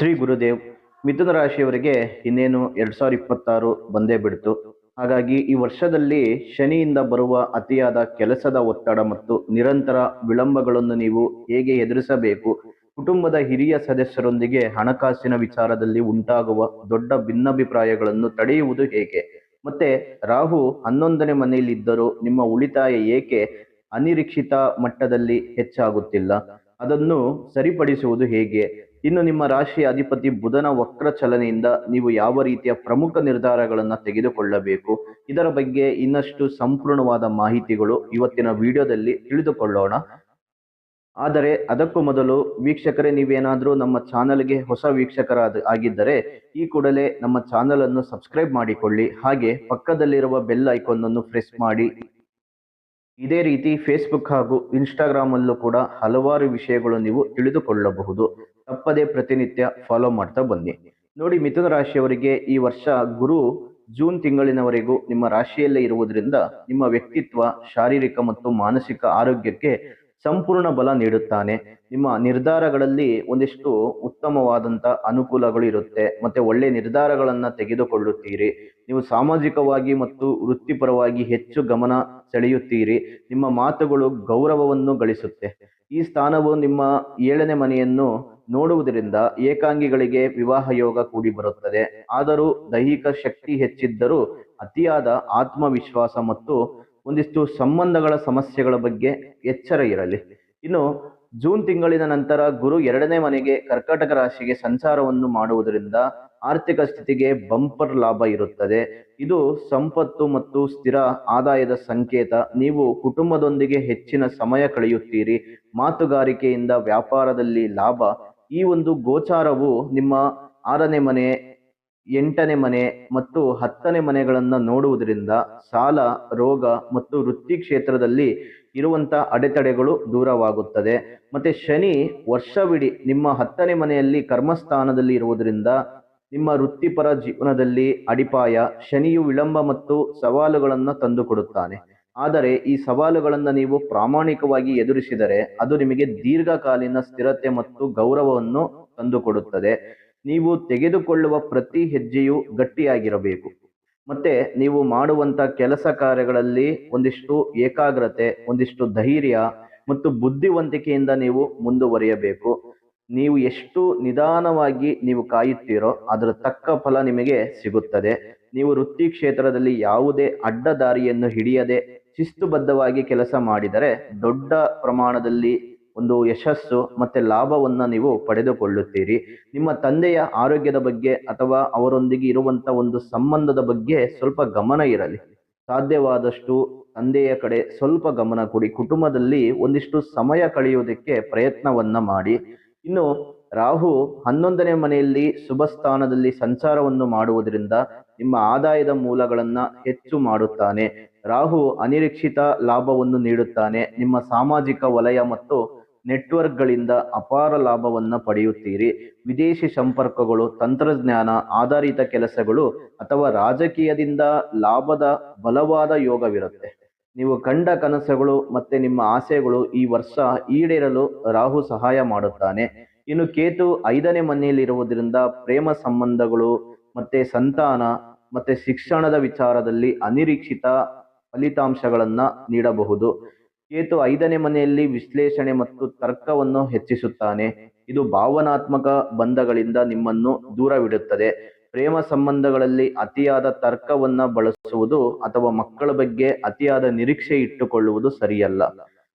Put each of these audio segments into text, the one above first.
ಶ್ರೀ ಗುರುದೇವ್. ಮಿಥುನ ರಾಶಿಯವರಿಗೆ ಇನ್ನೇನು 2026 ಬಂದೇ ಬಿಡ್ತು. ಹಾಗಾಗಿ ಈ ವರ್ಷದಲ್ಲಿ ಶನಿಯಿಂದ ಬರುವ ಅತಿಯಾದ ಕೆಲಸದ ಒತ್ತಡ ಮತ್ತು ನಿರಂತರ ವಿಳಂಬಗಳನ್ನು ನೀವು ಹೇಗೆ ಎದುರಿಸಬೇಕು, ಕುಟುಂಬದ ಹಿರಿಯ ಸದಸ್ಯರೊಂದಿಗೆ ಹಣಕಾಸಿನ ವಿಚಾರದಲ್ಲಿ ಉಂಟಾಗುವ ದೊಡ್ಡ ಭಿನ್ನಾಭಿಪ್ರಾಯಗಳನ್ನು ತಡೆಯುವುದು ಹೇಗೆ, ಮತ್ತೆ ರಾಹು 11ನೇ ಮನೆಯಲ್ಲಿದ್ದರೂ ನಿಮ್ಮ ಉಳಿತಾಯ ಏಕೆ ಅನಿರೀಕ್ಷಿತ ಮಟ್ಟದಲ್ಲಿ ಹೆಚ್ಚಾಗುತ್ತಿಲ್ಲ, ಅದನ್ನು ಸರಿಪಡಿಸುವುದು ಹೇಗೆ, ಇನ್ನು ನಿಮ್ಮ ರಾಶಿಯ ಅಧಿಪತಿ ಬುಧನ ವಕ್ರ ಚಲನೆಯಿಂದ ನೀವು ಯಾವ ರೀತಿಯ ಪ್ರಮುಖ ನಿರ್ಧಾರಗಳನ್ನು ತೆಗೆದುಕೊಳ್ಳಬೇಕು, ಇದರ ಬಗ್ಗೆ ಇನ್ನಷ್ಟು ಸಂಪೂರ್ಣವಾದ ಮಾಹಿತಿಗಳು ಇವತ್ತಿನ ವಿಡಿಯೋದಲ್ಲಿ ತಿಳಿದುಕೊಳ್ಳೋಣ. ಆದರೆ ಅದಕ್ಕೂ ಮೊದಲು ವೀಕ್ಷಕರೇ, ನೀವೇನಾದರೂ ನಮ್ಮ ಚಾನಲ್ಗೆ ಹೊಸ ಆಗಿದ್ದರೆ ಈ ಕೂಡಲೇ ನಮ್ಮ ಚಾನಲ್ ಅನ್ನು ಸಬ್ಸ್ಕ್ರೈಬ್ ಮಾಡಿಕೊಳ್ಳಿ. ಹಾಗೆ ಪಕ್ಕದಲ್ಲಿರುವ ಬೆಲ್ ಐಕಾನ್ ಅನ್ನು ಪ್ರೆಸ್ ಮಾಡಿ. ಇದೇ ರೀತಿ ಫೇಸ್ಬುಕ್ ಹಾಗೂ ಇನ್ಸ್ಟಾಗ್ರಾಮ್ ಅಲ್ಲೂ ಕೂಡ ಹಲವಾರು ವಿಷಯಗಳು ನೀವು ತಿಳಿದುಕೊಳ್ಳಬಹುದು. ತಪ್ಪದೇ ಪ್ರತಿನಿತ್ಯ ಫಾಲೋ ಮಾಡ್ತಾ ಬನ್ನಿ. ನೋಡಿ, ಮಿಥುನ ರಾಶಿಯವರಿಗೆ ಈ ವರ್ಷ ಗುರು ಜೂನ್ ತಿಂಗಳಿನವರೆಗೂ ನಿಮ್ಮ ರಾಶಿಯಲ್ಲೇ ಇರುವುದರಿಂದ ನಿಮ್ಮ ವ್ಯಕ್ತಿತ್ವ, ಶಾರೀರಿಕ ಮತ್ತು ಮಾನಸಿಕ ಆರೋಗ್ಯಕ್ಕೆ ಸಂಪೂರ್ಣ ಬಲ ನೀಡುತ್ತಾನೆ. ನಿಮ್ಮ ನಿರ್ಧಾರಗಳಲ್ಲಿ ಒಂದಿಷ್ಟು ಉತ್ತಮವಾದಂಥ ಅನುಕೂಲಗಳು ಇರುತ್ತೆ, ಮತ್ತೆ ಒಳ್ಳೆ ನಿರ್ಧಾರಗಳನ್ನು ತೆಗೆದುಕೊಳ್ಳುತ್ತೀರಿ. ನೀವು ಸಾಮಾಜಿಕವಾಗಿ ಮತ್ತು ವೃತ್ತಿಪರವಾಗಿ ಹೆಚ್ಚು ಗಮನ ಸೆಳೆಯುತ್ತೀರಿ. ನಿಮ್ಮ ಮಾತುಗಳು ಗೌರವವನ್ನು ಗಳಿಸುತ್ತೆ. ಈ ಸ್ಥಾನವು ನಿಮ್ಮ 7ನೇ ಮನೆಯನ್ನು ನೋಡುವುದರಿಂದ ಏಕಾಂಗಿಗಳಿಗೆ ವಿವಾಹ ಯೋಗ ಕೂಡಿ ಬರುತ್ತದೆ. ಆದರೂ ದೈಹಿಕ ಶಕ್ತಿ ಹೆಚ್ಚಿದ್ದರೂ ಅತಿಯಾದ ಆತ್ಮವಿಶ್ವಾಸ ಮತ್ತು ಒಂದಿಷ್ಟು ಸಂಬಂಧಗಳ ಸಮಸ್ಯೆಗಳ ಬಗ್ಗೆ ಎಚ್ಚರ ಇರಲಿ. ಇನ್ನು ಜೂನ್ ತಿಂಗಳಿನ ನಂತರ ಗುರು 2ನೇ ಮನೆಗೆ ಕರ್ಕಾಟಕ ರಾಶಿಗೆ ಸಂಚಾರವನ್ನು ಮಾಡುವುದರಿಂದ ಆರ್ಥಿಕ ಸ್ಥಿತಿಗೆ ಬಂಪರ್ ಲಾಭ ಇರುತ್ತದೆ. ಇದು ಸಂಪತ್ತು ಮತ್ತು ಸ್ಥಿರ ಆದಾಯದ ಸಂಕೇತ. ನೀವು ಕುಟುಂಬದೊಂದಿಗೆ ಹೆಚ್ಚಿನ ಸಮಯ ಕಳೆಯುತ್ತೀರಿ. ಮಾತುಗಾರಿಕೆಯಿಂದ ವ್ಯಾಪಾರದಲ್ಲಿ ಲಾಭ. ಈ ಒಂದು ಗೋಚಾರವು ನಿಮ್ಮ 6ನೇ ಮನೆ, 8ನೇ ಮನೆ ಮತ್ತು 10ನೇ ಮನೆಗಳನ್ನು ನೋಡುವುದರಿಂದ ಸಾಲ, ರೋಗ ಮತ್ತು ವೃತ್ತಿ ಕ್ಷೇತ್ರದಲ್ಲಿ ಇರುವಂಥ ಅಡೆತಡೆಗಳು ದೂರವಾಗುತ್ತದೆ. ಮತ್ತೆ ಶನಿ ವರ್ಷವಿಡೀ ನಿಮ್ಮ 10ನೇ ಮನೆಯಲ್ಲಿ ಕರ್ಮಸ್ಥಾನದಲ್ಲಿ ಇರುವುದರಿಂದ ನಿಮ್ಮ ವೃತ್ತಿಪರ ಜೀವನದಲ್ಲಿ ಅಡಿಪಾಯ. ಶನಿಯು ವಿಳಂಬ ಮತ್ತು ಸವಾಲುಗಳನ್ನು ತಂದುಕೊಡುತ್ತಾನೆ. ಆದರೆ ಈ ಸವಾಲುಗಳನ್ನು ನೀವು ಪ್ರಾಮಾಣಿಕವಾಗಿ ಎದುರಿಸಿದರೆ ಅದು ನಿಮಗೆ ದೀರ್ಘಕಾಲೀನ ಸ್ಥಿರತೆ ಮತ್ತು ಗೌರವವನ್ನು ತಂದುಕೊಡುತ್ತದೆ. ನೀವು ತೆಗೆದುಕೊಳ್ಳುವ ಪ್ರತಿ ಹೆಜ್ಜೆಯು ಗಟ್ಟಿಯಾಗಿರಬೇಕು. ಮತ್ತೆ ನೀವು ಮಾಡುವಂಥ ಕೆಲಸ ಕಾರ್ಯಗಳಲ್ಲಿ ಒಂದಿಷ್ಟು ಏಕಾಗ್ರತೆ, ಒಂದಿಷ್ಟು ಧೈರ್ಯ ಮತ್ತು ಬುದ್ಧಿವಂತಿಕೆಯಿಂದ ನೀವು ಮುಂದುವರಿಯಬೇಕು. ನೀವು ಎಷ್ಟು ನಿಧಾನವಾಗಿ ನೀವು ಕಾಯುತ್ತೀರೋ ಅದರ ತಕ್ಕ ಫಲ ನಿಮಗೆ ಸಿಗುತ್ತದೆ. ನೀವು ವೃತ್ತಿ ಕ್ಷೇತ್ರದಲ್ಲಿ ಯಾವುದೇ ಅಡ್ಡದಾರಿಯನ್ನು ಹಿಡಿಯದೆ ಶಿಸ್ತುಬದ್ಧವಾಗಿ ಕೆಲಸ ಮಾಡಿದರೆ ದೊಡ್ಡ ಪ್ರಮಾಣದಲ್ಲಿ ಒಂದು ಯಶಸ್ಸು ಮತ್ತೆ ಲಾಭವನ್ನು ನೀವು ಪಡೆದುಕೊಳ್ಳುತ್ತೀರಿ. ನಿಮ್ಮ ತಂದೆಯ ಆರೋಗ್ಯದ ಬಗ್ಗೆ ಅಥವಾ ಅವರೊಂದಿಗೆ ಇರುವಂಥ ಒಂದು ಸಂಬಂಧದ ಬಗ್ಗೆ ಸ್ವಲ್ಪ ಗಮನ ಇರಲಿ. ಸಾಧ್ಯವಾದಷ್ಟು ತಂದೆಯ ಕಡೆ ಸ್ವಲ್ಪ ಗಮನ ಕೊಡಿ. ಕುಟುಂಬದಲ್ಲಿ ಒಂದಿಷ್ಟು ಸಮಯ ಕಳೆಯುವುದಕ್ಕೆ ಪ್ರಯತ್ನವನ್ನ ಮಾಡಿ. ಇನ್ನು ರಾಹು 11ನೇ ಮನೆಯಲ್ಲಿ ಶುಭ ಸ್ಥಾನದಲ್ಲಿ ಸಂಚಾರವನ್ನು ಮಾಡುವುದರಿಂದ ನಿಮ್ಮ ಆದಾಯದ ಮೂಲಗಳನ್ನ ಹೆಚ್ಚು ಮಾಡುತ್ತಾನೆ. ರಾಹು ಅನಿರೀಕ್ಷಿತ ಲಾಭವನ್ನು ನೀಡುತ್ತಾನೆ. ನಿಮ್ಮ ಸಾಮಾಜಿಕ ವಲಯ ಮತ್ತು ನೆಟ್ವರ್ಕ್ಗಳಿಂದ ಅಪಾರ ಲಾಭವನ್ನು ಪಡೆಯುತ್ತೀರಿ. ವಿದೇಶಿ ಸಂಪರ್ಕಗಳು, ತಂತ್ರಜ್ಞಾನ ಆಧಾರಿತ ಕೆಲಸಗಳು ಅಥವಾ ರಾಜಕೀಯದಿಂದ ಲಾಭದ ಬಲವಾದ ಯೋಗವಿರುತ್ತೆ. ನೀವು ಕಂಡ ಕನಸುಗಳು ಮತ್ತೆ ನಿಮ್ಮ ಆಸೆಗಳು ಈ ವರ್ಷ ಈಡೇರಲು ರಾಹು ಸಹಾಯ ಮಾಡುತ್ತಾನೆ. ಇನ್ನು ಕೇತು 5ನೇ ಮನೆಯಲ್ಲಿರುವುದರಿಂದ ಪ್ರೇಮ ಸಂಬಂಧಗಳು ಮತ್ತೆ ಸಂತಾನ ಮತ್ತೆ ಶಿಕ್ಷಣದ ವಿಚಾರದಲ್ಲಿ ಅನಿರೀಕ್ಷಿತ ಫಲಿತಾಂಶಗಳನ್ನ ನೀಡಬಹುದು. ಕೇತು 5ನೇ ಮನೆಯಲ್ಲಿ ವಿಶ್ಲೇಷಣೆ ಮತ್ತು ತರ್ಕವನ್ನು ಹೆಚ್ಚಿಸುತ್ತಾನೆ. ಇದು ಭಾವನಾತ್ಮಕ ಬಂಧಗಳಿಂದ ನಿಮ್ಮನ್ನು ದೂರವಿಡುತ್ತದೆ. ಪ್ರೇಮ ಸಂಬಂಧಗಳಲ್ಲಿ ಅತಿಯಾದ ತರ್ಕವನ್ನ ಬಳಸುವುದು ಅಥವಾ ಮಕ್ಕಳ ಬಗ್ಗೆ ಅತಿಯಾದ ನಿರೀಕ್ಷೆ ಇಟ್ಟುಕೊಳ್ಳುವುದು ಸರಿಯಲ್ಲ.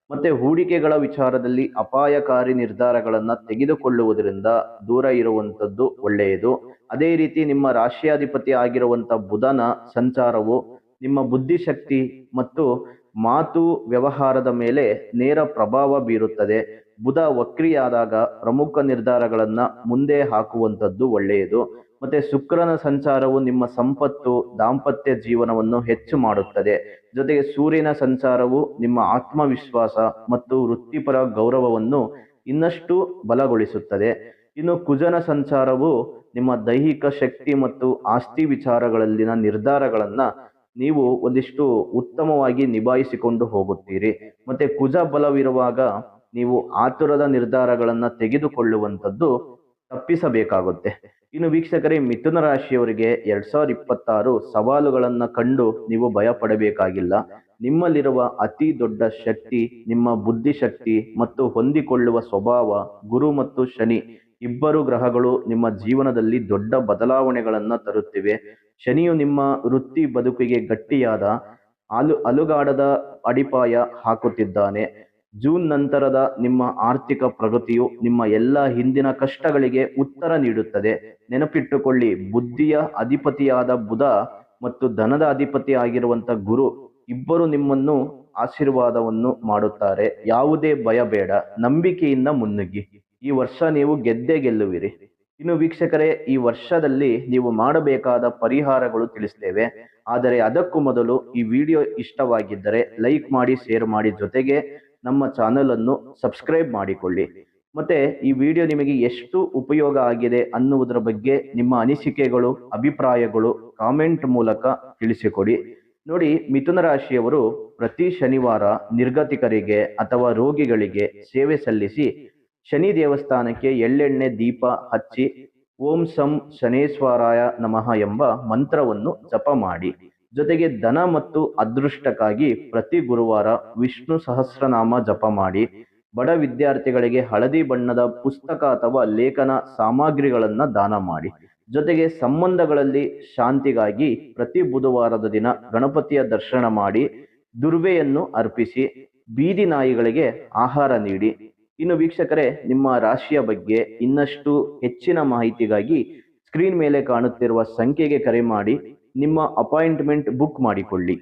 ಮತ್ತೆ ಹೂಡಿಕೆಗಳ ವಿಚಾರದಲ್ಲಿ ಅಪಾಯಕಾರಿ ನಿರ್ಧಾರಗಳನ್ನ ತೆಗೆದುಕೊಳ್ಳುವುದರಿಂದ ದೂರ ಇರುವಂಥದ್ದು ಒಳ್ಳೆಯದು. ಅದೇ ರೀತಿ ನಿಮ್ಮ ರಾಶಿಯಾಧಿಪತಿ ಆಗಿರುವಂಥ ಬುಧನ ಸಂಚಾರವು ನಿಮ್ಮ ಬುದ್ಧಿಶಕ್ತಿ ಮತ್ತು ಮಾತು ವ್ಯವಹಾರದ ಮೇಲೆ ನೇರ ಪ್ರಭಾವ ಬೀರುತ್ತದೆ. ಬುಧ ವಕ್ರಿಯಾದಾಗ ಪ್ರಮುಖ ನಿರ್ಧಾರಗಳನ್ನ ಮುಂದೆ ಹಾಕುವಂಥದ್ದು ಒಳ್ಳೆಯದು. ಮತ್ತೆ ಶುಕ್ರನ ಸಂಚಾರವು ನಿಮ್ಮ ಸಂಪತ್ತು, ದಾಂಪತ್ಯ ಜೀವನವನ್ನು ಹೆಚ್ಚು ಮಾಡುತ್ತದೆ. ಜೊತೆಗೆ ಸೂರ್ಯನ ಸಂಚಾರವು ನಿಮ್ಮ ಆತ್ಮವಿಶ್ವಾಸ ಮತ್ತು ವೃತ್ತಿಪರ ಗೌರವವನ್ನು ಇನ್ನಷ್ಟು ಬಲಗೊಳಿಸುತ್ತದೆ. ಇನ್ನು ಕುಜನ ಸಂಚಾರವು ನಿಮ್ಮ ದೈಹಿಕ ಶಕ್ತಿ ಮತ್ತು ಆಸ್ತಿ ವಿಚಾರಗಳಲ್ಲಿನ ನಿರ್ಧಾರಗಳನ್ನ ನೀವು ಒಂದಿಷ್ಟು ಉತ್ತಮವಾಗಿ ನಿಭಾಯಿಸಿಕೊಂಡು ಹೋಗುತ್ತೀರಿ. ಮತ್ತೆ ಕುಜ ಬಲವಿರುವಾಗ ನೀವು ಆತುರದ ನಿರ್ಧಾರಗಳನ್ನು ತೆಗೆದುಕೊಳ್ಳುವಂಥದ್ದು ತಪ್ಪಿಸಬೇಕಾಗುತ್ತೆ. ಇನ್ನು ವೀಕ್ಷಕರೇ, ಮಿಥುನ ರಾಶಿಯವರಿಗೆ 2026 ಸವಾಲುಗಳನ್ನ ಕಂಡು ನೀವು ಭಯ ಪಡಬೇಕಾಗಿಲ್ಲ. ನಿಮ್ಮಲ್ಲಿರುವ ಅತಿ ದೊಡ್ಡ ಶಕ್ತಿ ನಿಮ್ಮ ಬುದ್ಧಿಶಕ್ತಿ ಮತ್ತು ಹೊಂದಿಕೊಳ್ಳುವ ಸ್ವಭಾವ. ಗುರು ಮತ್ತು ಶನಿ ಇಬ್ಬರು ಗ್ರಹಗಳು ನಿಮ್ಮ ಜೀವನದಲ್ಲಿ ದೊಡ್ಡ ಬದಲಾವಣೆಗಳನ್ನ ತರುತ್ತಿವೆ. ಶನಿಯು ನಿಮ್ಮ ವೃತ್ತಿ ಬದುಕಿಗೆ ಗಟ್ಟಿಯಾದ ಅಲುಗಾಡದ ಅಡಿಪಾಯ ಹಾಕುತ್ತಿದ್ದಾನೆ. ಜೂನ್ ನಂತರದ ನಿಮ್ಮ ಆರ್ಥಿಕ ಪ್ರಗತಿಯು ನಿಮ್ಮ ಎಲ್ಲ ಹಿಂದಿನ ಕಷ್ಟಗಳಿಗೆ ಉತ್ತರ ನೀಡುತ್ತದೆ. ನೆನಪಿಟ್ಟುಕೊಳ್ಳಿ, ಬುದ್ಧಿಯ ಅಧಿಪತಿಯಾದ ಬುಧ ಮತ್ತು ಧನದ ಅಧಿಪತಿ ಆಗಿರುವಂತ ಗುರು ಇಬ್ಬರು ನಿಮ್ಮನ್ನು ಆಶೀರ್ವಾದವನ್ನು ಮಾಡುತ್ತಾರೆ. ಯಾವುದೇ ಭಯ ಬೇಡ, ನಂಬಿಕೆಯಿಂದ ಮುನ್ನುಗ್ಗಿ. ಈ ವರ್ಷ ನೀವು ಗೆದ್ದೇ ಗೆಲ್ಲುವಿರಿ. ಇನ್ನು ವೀಕ್ಷಕರೇ, ಈ ವರ್ಷದಲ್ಲಿ ನೀವು ಮಾಡಬೇಕಾದ ಪರಿಹಾರಗಳು ತಿಳಿಸ್ತೇವೆ. ಆದರೆ ಅದಕ್ಕೂ ಮೊದಲು ಈ ವಿಡಿಯೋ ಇಷ್ಟವಾಗಿದ್ದರೆ ಲೈಕ್ ಮಾಡಿ, ಶೇರ್ ಮಾಡಿ, ಜೊತೆಗೆ ನಮ್ಮ ಚಾನೆಲ್ ಅನ್ನು ಸಬ್ಸ್ಕ್ರೈಬ್ ಮಾಡಿಕೊಳ್ಳಿ. ಮತ್ತೆ ಈ ವಿಡಿಯೋ ನಿಮಗೆ ಎಷ್ಟು ಉಪಯೋಗ ಆಗಿದೆ ಅನ್ನುವುದರ ಬಗ್ಗೆ ನಿಮ್ಮ ಅನಿಸಿಕೆಗಳು, ಅಭಿಪ್ರಾಯಗಳು ಕಾಮೆಂಟ್ ಮೂಲಕ ತಿಳಿಸಿಕೊಡಿ. ನೋಡಿ, ಮಿಥುನ ರಾಶಿಯವರು ಪ್ರತಿ ಶನಿವಾರ ನಿರ್ಗತಿಕರಿಗೆ ಅಥವಾ ರೋಗಿಗಳಿಗೆ ಸೇವೆ ಸಲ್ಲಿಸಿ ಶನಿ ದೇವಸ್ಥಾನಕ್ಕೆ ಎಳ್ಳೆಣ್ಣೆ ದೀಪ ಹಚ್ಚಿ ಓಂ ಸಂ ಶನೇಶ್ವರಾಯ ನಮಃ ಎಂಬ ಮಂತ್ರವನ್ನು ಜಪ ಮಾಡಿ. ಜೊತೆಗೆ ಧನ ಮತ್ತು ಅದೃಷ್ಟಕ್ಕಾಗಿ ಪ್ರತಿ ಗುರುವಾರ ವಿಷ್ಣು ಸಹಸ್ರನಾಮ ಜಪ ಮಾಡಿ. ಬಡ ವಿದ್ಯಾರ್ಥಿಗಳಿಗೆ ಹಳದಿ ಬಣ್ಣದ ಪುಸ್ತಕ ಅಥವಾ ಲೇಖನ ಸಾಮಗ್ರಿಗಳನ್ನ ದಾನ ಮಾಡಿ. ಜೊತೆಗೆ ಸಂಬಂಧಗಳಲ್ಲಿ ಶಾಂತಿಗಾಗಿ ಪ್ರತಿ ಬುಧವಾರದ ದಿನ ಗಣಪತಿಯ ದರ್ಶನ ಮಾಡಿ ದುರ್ವೆಯನ್ನು ಅರ್ಪಿಸಿ ಬೀದಿ ನಾಯಿಗಳಿಗೆ ಆಹಾರ ನೀಡಿ. ಇನ್ನು ವೀಕ್ಷಕರೇ, ನಿಮ್ಮ ರಾಶಿಯ ಬಗ್ಗೆ ಇನ್ನಷ್ಟು ಹೆಚ್ಚಿನ ಮಾಹಿತಿಗಾಗಿ ಸ್ಕ್ರೀನ್ ಮೇಲೆ ಕಾಣುತ್ತಿರುವ ಸಂಖ್ಯೆಗೆ ಕರೆ ಮಾಡಿ ನಿಮ್ಮ ಅಪಾಯಿಂಟ್ಮೆಂಟ್ ಬುಕ್ ಮಾಡಿಕೊಳ್ಳಿ.